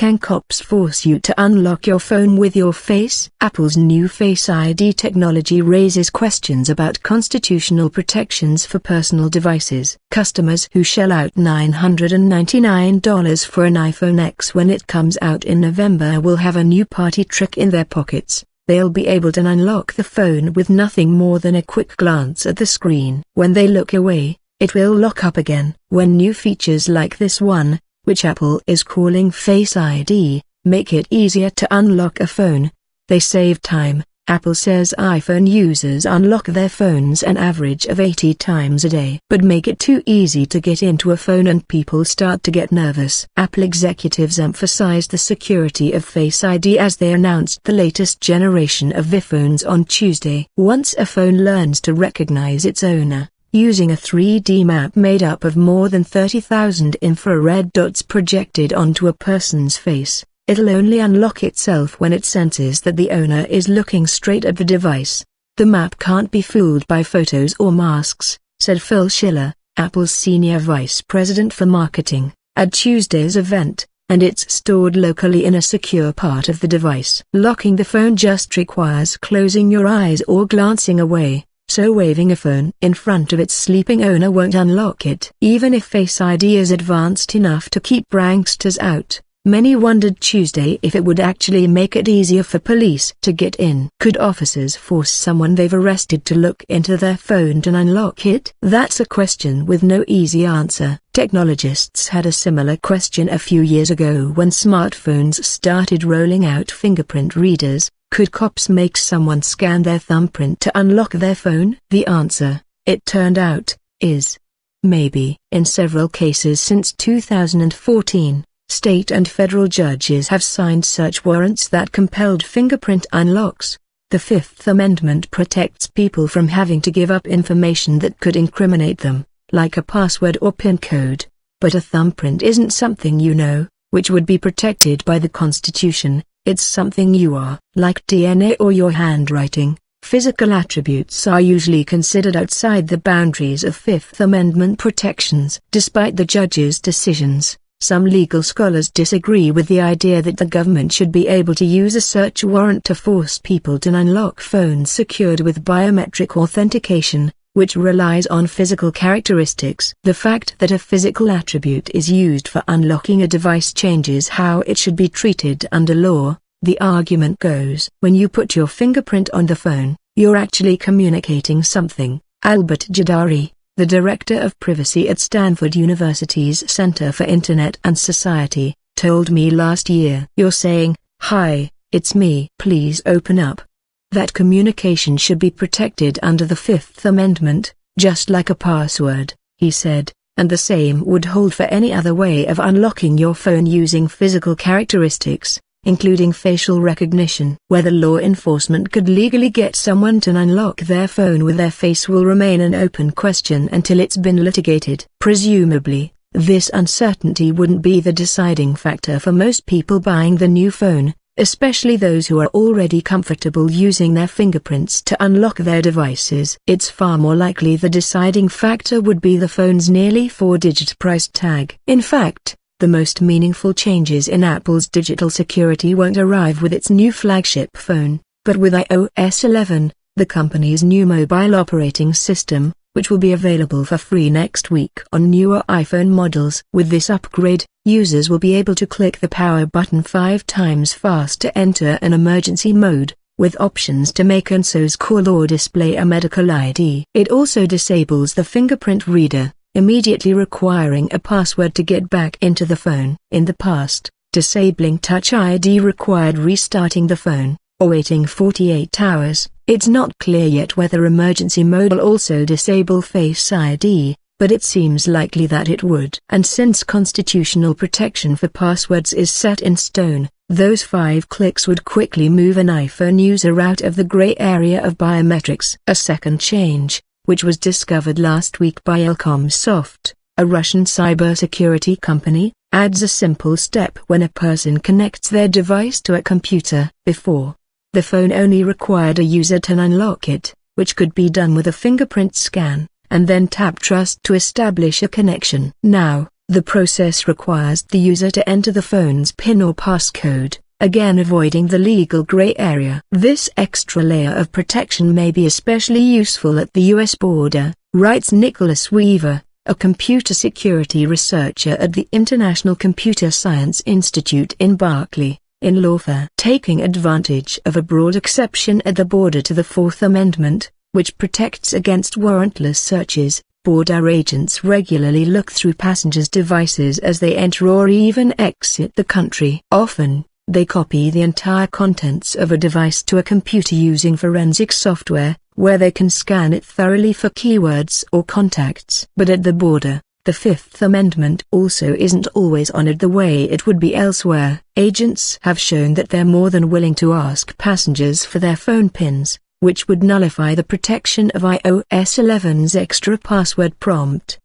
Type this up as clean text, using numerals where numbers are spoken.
Can cops force you to unlock your phone with your face? Apple's new Face ID technology raises questions about constitutional protections for personal devices. Customers who shell out $999 for an iPhone X when it comes out in November will have a new party trick in their pockets. They'll be able to unlock the phone with nothing more than a quick glance at the screen. When they look away, it will lock up again. When new features like this one, which Apple is calling Face ID, make it easier to unlock a phone, they save time. Apple says iPhone users unlock their phones an average of 80 times a day. But make it too easy to get into a phone and people start to get nervous. Apple executives emphasized the security of Face ID as they announced the latest generation of iPhones on Tuesday. Once a phone learns to recognize its owner, using a 3D map made up of more than 30,000 infrared dots projected onto a person's face, it'll only unlock itself when it senses that the owner is looking straight at the device. The map can't be fooled by photos or masks, said Phil Schiller, Apple's senior vice president for marketing, at Tuesday's event, and it's stored locally in a secure part of the device. Locking the phone just requires closing your eyes or glancing away, so waving a phone in front of its sleeping owner won't unlock it. Even if Face ID is advanced enough to keep pranksters out, many wondered Tuesday if it would actually make it easier for police to get in. Could officers force someone they've arrested to look into their phone to unlock it? That's a question with no easy answer. Technologists had a similar question a few years ago when smartphones started rolling out fingerprint readers. Could cops make someone scan their thumbprint to unlock their phone? The answer, it turned out, is maybe. In several cases since 2014, state and federal judges have signed search warrants that compelled fingerprint unlocks. The Fifth Amendment protects people from having to give up information that could incriminate them, like a password or PIN code. But a thumbprint isn't something you know, which would be protected by the Constitution. It's something you are. Like DNA or your handwriting, physical attributes are usually considered outside the boundaries of Fifth Amendment protections. Despite the judge's decisions, some legal scholars disagree with the idea that the government should be able to use a search warrant to force people to unlock phones secured with biometric authentication, which relies on physical characteristics. The fact that a physical attribute is used for unlocking a device changes how it should be treated under law. The argument goes, when you put your fingerprint on the phone, you're actually communicating something. Albert Jadari, the director of privacy at Stanford University's Center for Internet and Society, told me last year, "You're saying, 'Hi, it's me. Please open up.' That communication should be protected under the Fifth Amendment, just like a password," he said, and the same would hold for any other way of unlocking your phone using physical characteristics, including facial recognition. Whether law enforcement could legally get someone to unlock their phone with their face will remain an open question until it's been litigated. Presumably, this uncertainty wouldn't be the deciding factor for most people buying the new phone, especially those who are already comfortable using their fingerprints to unlock their devices. It's far more likely the deciding factor would be the phone's nearly 4-digit price tag. In fact, the most meaningful changes in Apple's digital security won't arrive with its new flagship phone, but with iOS 11, the company's new mobile operating system, which will be available for free next week on newer iPhone models. With this upgrade, users will be able to click the power button 5 times fast to enter an emergency mode, with options to make an SOS call or display a medical ID. It also disables the fingerprint reader, immediately requiring a password to get back into the phone. In the past, disabling Touch ID required restarting the phone, or waiting 48 hours. It's not clear yet whether emergency mode will also disable Face ID, but it seems likely that it would. And since constitutional protection for passwords is set in stone, those 5 clicks would quickly move an iPhone user out of the gray area of biometrics. A second change, which was discovered last week by Elcomsoft, a Russian cybersecurity company, adds a simple step when a person connects their device to a computer. Before, the phone only required a user to unlock it, which could be done with a fingerprint scan, and then tap Trust to establish a connection. Now, The process requires the user to enter the phone's PIN or passcode, again avoiding the legal gray area. This extra layer of protection may be especially useful at the U.S. border, writes Nicholas Weaver, a computer security researcher at the International Computer Science Institute in Berkeley, in lawfare. Taking advantage of a broad exception at the border to the Fourth Amendment, which protects against warrantless searches, border agents regularly look through passengers' devices as they enter or even exit the country. Often, they copy the entire contents of a device to a computer using forensic software, where they can scan it thoroughly for keywords or contacts. But at the border, the Fifth Amendment also isn't always honored the way it would be elsewhere. Agents have shown that they're more than willing to ask passengers for their phone pins, which would nullify the protection of iOS 11's extra password prompt.